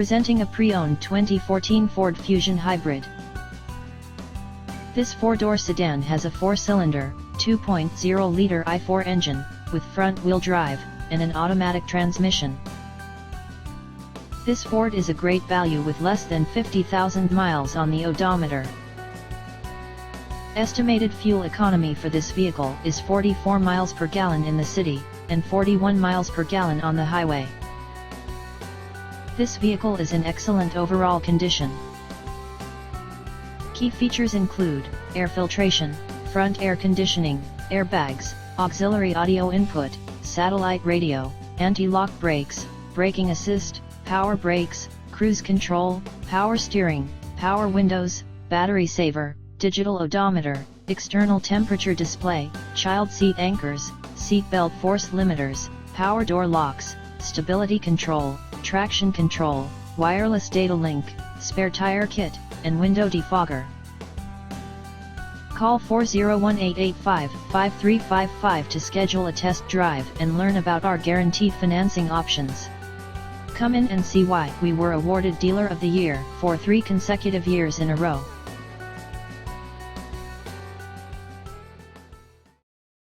Presenting a pre-owned 2014 Ford Fusion Hybrid. This four-door sedan has a four-cylinder, 2.0-liter i4 engine, with front-wheel drive, and an automatic transmission. This Ford is a great value with less than 50,000 miles on the odometer. Estimated fuel economy for this vehicle is 44 miles per gallon in the city, and 41 miles per gallon on the highway. This vehicle is in excellent overall condition. Key features include air filtration, front air conditioning, airbags, auxiliary audio input, satellite radio, anti-lock brakes, braking assist, power brakes, cruise control, power steering, power windows, battery saver, digital odometer, external temperature display, child seat anchors, seat belt force limiters, power door locks, stability control, traction control, wireless data link, spare tire kit, and window defogger. Call 401-885-5355 to schedule a test drive and learn about our guaranteed financing options. Come in and see why we were awarded Dealer of the Year for 3 consecutive years in a row.